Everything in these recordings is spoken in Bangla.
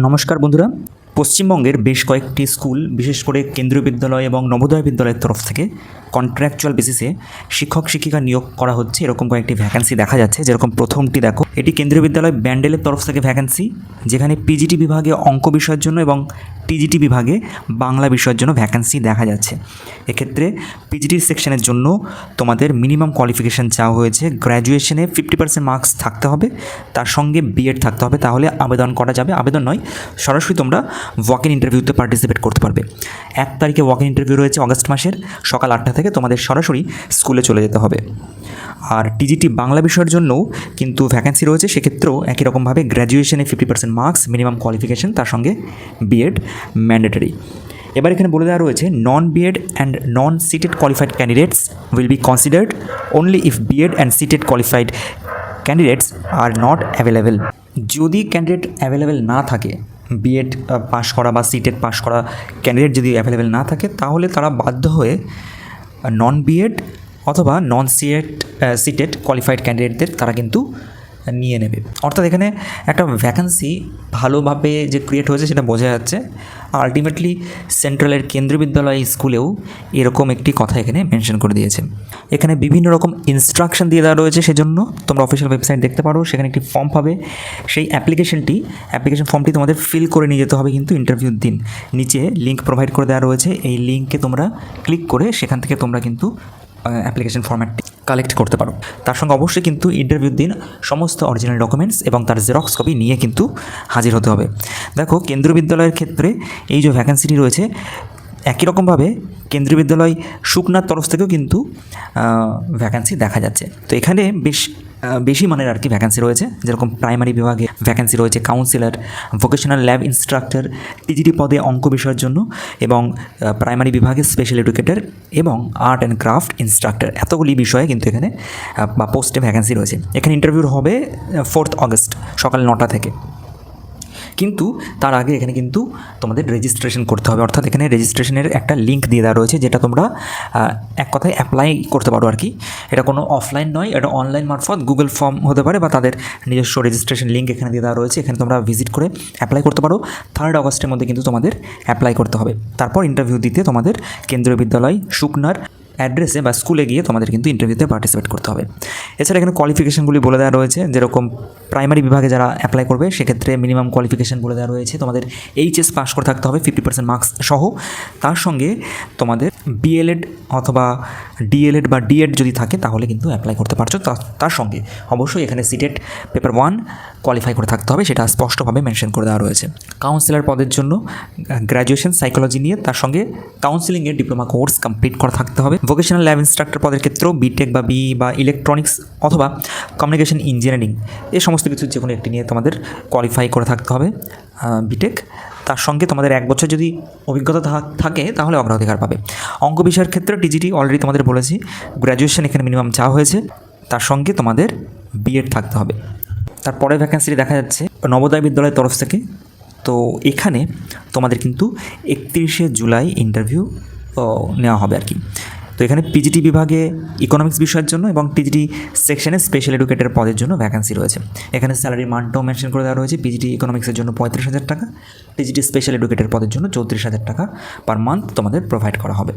নমস্কার বন্ধুরা, পশ্চিমবঙ্গের বেশ কয়েকটি স্কুল, বিশেষ করে কেন্দ্রীয় বিদ্যালয় এবং নবোদয় বিদ্যালয়ের তরফ থেকে কন্ট্রাকচুয়াল বেসিসে শিক্ষক শিক্ষিকা নিয়োগ করা হচ্ছে। এরকম কয়েকটি ভ্যাকেন্সি দেখা যাচ্ছে। যেরকম প্রথমটি দেখো, এটি কেন্দ্রীয় বিদ্যালয় ব্যান্ডেলের তরফ থেকে ভ্যাকেন্সি, যেখানে পিজিটি বিভাগে অঙ্ক বিষয়ের জন্য এবং টিজিটি বিভাগে বাংলা বিষয়ের জন্য ভ্যাকেন্সি দেখা যাচ্ছে। এক্ষেত্রে পিজিটি সেকশনের জন্য তোমাদের মিনিমাম কোয়ালিফিকেশান চাওয়া হয়েছে। গ্র্যাজুয়েশনে 50% মার্কস থাকতে হবে, তার সঙ্গে বিএড থাকতে হবে, তাহলে আবেদন করা যাবে। আবেদন নয়, সরাসরি তোমরা ওয়াক ইন ইন্টারভিউতে পার্টিসিপেট করতে পারবে। 1 তারিখে ওয়াক ইন ইন্টারভিউ রয়েছে অগস্ট মাসের, সকাল 8টা থেকে তোমাদের সরাসরি স্কুলে চলে যেতে হবে। আর টিজিটি বাংলা বিষয়ের জন্যও কিন্তু ভ্যাকেন্সি রয়েছে। সেক্ষেত্রেও একই রকমভাবে গ্র্যাজুয়েশনে 50% মার্কস, মিনিমাম কোয়ালিফিকেশান, তার সঙ্গে বিএড ম্যান্ডেটরি। এবার এখানে বলে দেওয়া রয়েছে non BEd and non CTET qualified candidates will be considered only if BEd and CTET qualified candidates are not available. যদি ক্যান্ডিডেট অ্যাভেলেবেল না থাকে, বিএড পাশ করা বা সিটেড পাশ করা ক্যান্ডিডেট যদি অ্যাভেলেবেল না থাকে, তাহলে তারা বাধ্য হয়ে নন বিএড অথবা নন সিটেড কোয়ালিফাইড ক্যান্ডিডেটদের তারা কিন্তু নিয়ে নেবে। অর্থাৎ এখানে একটা ভ্যাকেন্সি ভালোভাবে যে ক্রিয়েট হয়েছে সেটা বোঝা যাচ্ছে। আলটিমেটলি সেন্ট্রালের কেন্দ্রীয় বিদ্যালয় স্কুলেও এরকম একটি কথা এখানে মেনশন করে দিয়েছে। এখানে বিভিন্ন রকম ইনস্ট্রাকশন দিয়ে দেওয়া রয়েছে, সেজন্য তোমরা অফিসিয়াল ওয়েবসাইট দেখতে পারো। সেখানে একটি ফর্ম পাবে, সেই অ্যাপ্লিকেশন ফর্মটি তোমাদের ফিল করে নিয়ে যেতে হবে কিন্তু ইন্টারভিউর দিন। নিচে লিঙ্ক প্রোভাইড করে দেওয়া রয়েছে, এই লিঙ্কে তোমরা ক্লিক করে সেখান থেকে তোমরা কিন্তু অ্যাপ্লিকেশন ফর্ম্যাটটি কালেক্ট করতে পারো। তার সঙ্গে অবশ্যই কিন্তু ইন্টারভিউর দিন সমস্ত অরিজিনাল ডকুমেন্টস এবং তার জেরক্স কপি নিয়ে কিন্তু হাজির হতে হবে। দেখো, কেন্দ্রীয় বিদ্যালয়ের ক্ষেত্রে এই যে ভ্যাকেন্সিটি রয়েছে, একই রকমভাবে কেন্দ্রীয় বিদ্যালয় সুকনার তরফ থেকেও কিন্তু ভ্যাকেন্সি দেখা যাচ্ছে। তো এখানে বেশি মানের আর কি ভ্যাকেন্সি রয়েছে। যেরকম প্রাইমারি বিভাগে ভ্যাকেন্সি রয়েছে councillor, vocational lab instructor, TGT পদে অঙ্ক বিষয়ের জন্য, এবং প্রাইমারি বিভাগে স্পেশাল এডুকেটর এবং আর্ট অ্যান্ড ক্রাফট ইনস্ট্রাক্টর। এতগুলি বিষয়ে কিন্তু এখানে বা পোস্টে ভ্যাকেন্সি রয়েছে। এখানে ইন্টারভিউ হবে 4 অগস্ট সকাল 9টা থেকে। কিন্তু তার আগে এখানে কিন্তু তোমাদের রেজিস্ট্রেশন করতে হবে। অর্থাৎ এখানে রেজিস্ট্রেশনের একটা লিঙ্ক দিয়ে দেওয়া রয়েছে, যেটা তোমরা এক কথায় অ্যাপ্লাই করতে পারো আর কি। এটা কোনো অফলাইন নয়, এটা অনলাইন মারফত গুগল ফর্ম হতে পারে বা তাদের নিজস্ব রেজিস্ট্রেশন লিঙ্ক এখানে দিয়ে দেওয়া রয়েছে। এখানে তোমরা ভিজিট করে অ্যাপ্লাই করতে পারো। 3 অগস্টের মধ্যে কিন্তু তোমাদের অ্যাপ্লাই করতে হবে। তারপর ইন্টারভিউ দিতে তোমাদের কেন্দ্রীয় বিদ্যালয় সুকনার অ্যাড্রেসে বা স্কুলে গিয়ে তোমাদের কিন্তু ইন্টারভিউতে পার্টিসিপেট করতে হবে। এছাড়া এখানে কোয়ালিফিকেশানগুলি বলে দেওয়া রয়েছে। যেরকম প্রাইমারি বিভাগে যারা অ্যাপ্লাই করবে সেক্ষেত্রে মিনিমাম কোয়ালিফিকেশান বলে দেওয়া রয়েছে। তোমাদের এইচএস পাস করে থাকতে হবে 50% মার্কস সহ। তার সঙ্গে তোমাদের বিএলএড অথবা ডিএলএড বা ডিএড যদি থাকে তাহলে কিন্তু অ্যাপ্লাই করতে পারছো। তার সঙ্গে অবশ্যই এখানে সিটেড পেপার 1 কোয়ালিফাই করে থাকতে হবে, সেটা স্পষ্টভাবে মেনশন করে দেওয়া রয়েছে। কাউন্সিলর পদের জন্য গ্র্যাজুয়েশন সাইকোলজি নিয়ে তার সঙ্গে কাউন্সিলিংয়ের ডিপ্লোমা কোর্স কমপ্লিট করা থাকতে হবে। ভোকেশনাল ল্যাব ইনস্ট্রাক্টর পদের ক্ষেত্রেও বিটেক বা বিই বা ইলেকট্রনিক্স অথবা কমিউনিকেশন ইঞ্জিনিয়ারিং, এই সমস্ত কিছু যে কোনো একটি নিয়ে তোমাদের কোয়ালিফাই করে থাকতে হবে বিটেক। তার সঙ্গে তোমাদের 1 বছর যদি অভিজ্ঞতা থাকে তাহলে অগ্রাধিকার পাবে। অঙ্ক বিষয়ের ক্ষেত্রে টিজিটি অলরেডি তোমাদের বলেছি, গ্র্যাজুয়েশন এখানে মিনিমাম চাওয়া হয়েছে, তার সঙ্গে তোমাদের বিএড থাকতে হবে। তারপরে ভ্যাকেন্সিটি দেখা যাচ্ছে নবোদয় বিদ্যালয়ের তরফ থেকে। তো এখানে তোমাদের কিন্তু 31শে জুলাই ইন্টারভিউ নেওয়া হবে আর কি। তো এখানে পিজিটি বিভাগে ইকোনমিক্স বিষয়ের জন্য এবং টিজিটি সেকশনে স্পেশাল এডুকেটর পদের জন্য ভ্যাকেন্সি রয়েছে। এখানে স্যালারি মানটাও মেনশন করে দেওয়া রয়েছে। পিজিটি ইকোনমিক্সের জন্য 35,000 টাকা, টিজিটি স্পেশাল এডুকেটর পদের জন্য 34,000 টাকা পার মান্থ তোমাদের প্রোভাইড করা হবে।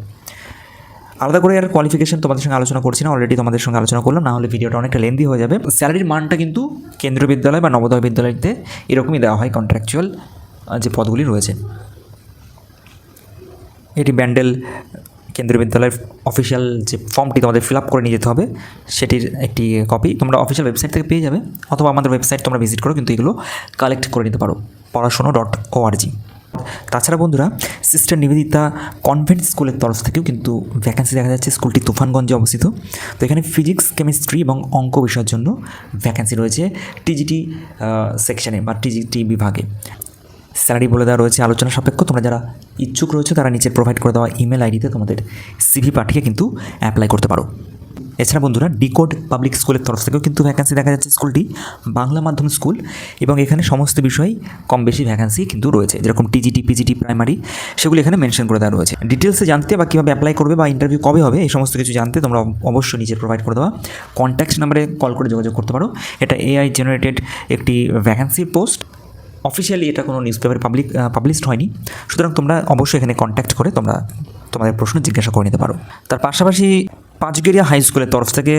আলাদা করে আর কোয়ালিফিকেশন তোমাদের সঙ্গে আলোচনা করছি না, অলরেডি তোমাদের সঙ্গে আলোচনা করলাম, না হলে ভিডিওটা অনেকটা লেন্দি হয়ে যাবে। স্যালারির মানটা কিন্তু কেন্দ্রীয় বিদ্যালয় বা নবোদয় বিদ্যালয়তে এরকমই দেওয়া হয়, কন্ট্রাকচুয়াল যে পদগুলি রয়েছে। এটি ব্যান্ডেল কেন্দ্রীয় বিদ্যালয়ের অফিসিয়াল যে ফর্মটি তোমাদের ফিল আপ করে নিয়ে যেতে হবে, সেটির একটি কপি তোমরা অফিসিয়াল ওয়েবসাইট থেকে পেয়ে যাবে, অথবা আমাদের ওয়েবসাইট তোমরা ভিজিট করো, কিন্তু এগুলো কালেক্ট করে নিতে পারো porashono.org। তাছাড়া বন্ধুরা, সিস্টার নিবেদিতা কনভেন্ট স্কুলের তরফ থেকেও কিন্তু ভ্যাকেন্সি দেখা যাচ্ছে। স্কুলটি তুফানগঞ্জে অবস্থিত। তো এখানে ফিজিক্স, কেমিস্ট্রি এবং অঙ্ক বিষয়ের জন্য ভ্যাকেন্সি রয়েছে টিজিটি সেকশনে বা টিজিটি বিভাগে। স্যালারি বলে দেওয়া রয়েছে আলোচনা সাপেক্ষ। তোমরা যারা ইচ্ছুক রয়েছে তারা নিচে প্রোভাইড করে দেওয়া ইমেল আইডিতে তোমাদের সিভি পাঠিয়ে কিন্তু অ্যাপ্লাই করতে পারো। এছাড়া বন্ধুরা, ডিকোড পাবলিক স্কুলের তরফ থেকেও কিন্তু ভ্যাকেন্সি দেখা যাচ্ছে। স্কুলটি বাংলা মাধ্যম স্কুল এবং এখানে সমস্ত বিষয় কম বেশি ভ্যাকেন্সি কিন্তু রয়েছে। যেরকম টিজিটি, পিজিটি, প্রাইমারি, সেগুলো এখানে মেনশন করে দেওয়া রয়েছে। ডিটেলসে জানতে বা কীভাবে অ্যাপ্লাই করবে বা ইন্টারভিউ কবে হবে এই সমস্ত কিছু জানতে তোমরা অবশ্যই নিচে প্রোভাইড করে দেওয়া কন্ট্যাক্ট নাম্বারে কল করে যোগাযোগ করতে পারো। এটা এআই জেনারেটেড একটি ভ্যাকেন্সির পোস্ট। অফিসিয়ালি এটা কোনো নিউজ পেপারে পাবলিশড হয়নি, সুতরাং তোমরা অবশ্যই এখানে কন্ট্যাক্ট করে তোমরা তোমাদের প্রশ্ন জিজ্ঞাসা করে নিতে পারো। তার পাশাপাশি পাঁচগেরিয়া হাই স্কুলের তরফ থেকে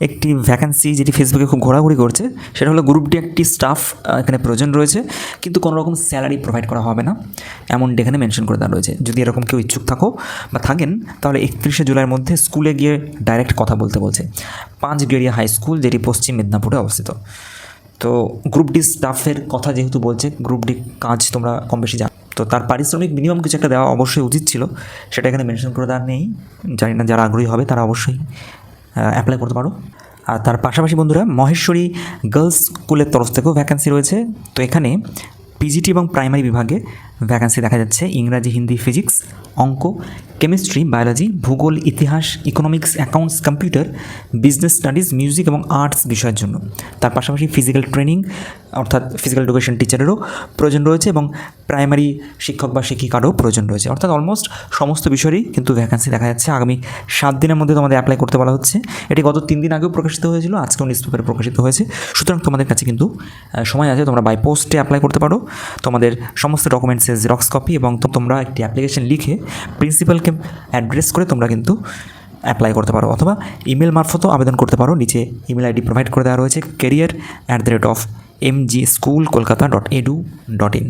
একটি ভ্যাকেন্সি যেটি ফেসবুকে খুব ঘোরাঘুরি করছে, সেটা হলো গ্রুপ ডি একটি স্টাফ এখানে প্রয়োজন রয়েছে, কিন্তু কোনো রকম স্যালারি প্রোভাইড করা হবে না এমনটি এখানে মেনশন করে দেওয়া রয়েছে। যদি এরকম কেউ ইচ্ছুক থাকো বা থাকেন, তাহলে 31শে জুলাইয়ের মধ্যে স্কুলে গিয়ে ডাইরেক্ট কথা বলতে বলছে। পাঁচগেরিয়া হাই স্কুল, যেটি পশ্চিম মেদিনীপুরে অবস্থিত। তো গ্রুপ ডি স্টাফের কথা যেহেতু বলছে, গ্রুপ ডি কাজ তোমরা কম বেশি জানো, তো তার পারিশ্রমিক মিনিমাম কিছু একটা দেওয়া অবশ্যই উচিত ছিল, সেটা এখানে মেনশন করে দেওয়া নেই। জানি না, যারা আগ্রহী হবে তারা অবশ্যই অ্যাপ্লাই করতে পারো। আর তার পাশাপাশি বন্ধুরা, মহেশ্বরী গার্লস স্কুলের তরফ থেকেও ভ্যাকেন্সি রয়েছে। তো এখানে পিজিটি এবং প্রাইমারি বিভাগে ভ্যাকেন্সি দেখা যাচ্ছে ইংরাজি, হিন্দি, ফিজিক্স, অঙ্ক, কেমিস্ট্রি, বায়োলজি, ভূগোল, ইতিহাস, economics, accounts, computer, business studies, music এবং আর্টস বিষয়ের জন্য। তার পাশাপাশি ফিজিক্যাল ট্রেনিং অর্থাৎ ফিজিক্যাল এডুকেশন টিচারেরও প্রয়োজন রয়েছে এবং প্রাইমারি শিক্ষক বা শিক্ষিকারও প্রয়োজন রয়েছে। অর্থাৎ অলমোস্ট সমস্ত বিষয়েরই কিন্তু ভ্যাকেন্সি দেখা যাচ্ছে। আগামী 7 দিনের মধ্যে তোমাদের অ্যাপ্লাই করতে বলা হচ্ছে। এটি গত 3 দিন আগেও প্রকাশিত হয়েছিল, আজকেও নিউজ পেপারে প্রকাশিত হয়েছে। সুতরাং তোমাদের কাছে কিন্তু সময় আছে, তোমরা বাই পোস্টে অ্যাপ্লাই করতে পারো। তোমাদের সমস্ত ডকুমেন্টসের জেরক্স কপি এবং তোমরা একটি অ্যাপ্লিকেশন লিখে প্রিন্সিপালকে অ্যাড্রেস করে তোমরা কিন্তু অ্যাপ্লাই করতে পারো, অথবা ইমেল মারফতও আবেদন করতে পারো। নিচে ইমেল আইডি প্রোভাইড করে দেওয়া রয়েছে, career@mgschoolkolkata.edu.in।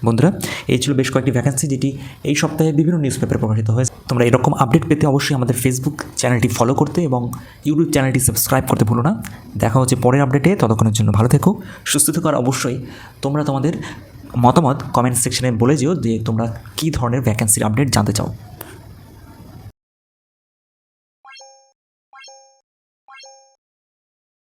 বন্ধুরা, এই ছিল বেশ কয়েকটি ভ্যাকেন্সি যেটি এই সপ্তাহে বিভিন্ন নিউজ পেপারে প্রকাশিত হয়েছে। তোমরা এরকম আপডেট পেতে অবশ্যই আমাদের ফেসবুক চ্যানেলটি ফলো করতে এবং ইউটিউব চ্যানেলটি সাবস্ক্রাইব করতে ভুলো না। দেখা হচ্ছে পরের আপডেটে, ততক্ষণের জন্য ভালো থেকো, সুস্থ থেকো। আর অবশ্যই তোমরা তোমাদের মতামত কমেন্ট সেকশনে বলে যেও যে তোমরা কী ধরনের ভ্যাকেন্সির আপডেট জানতে চাও।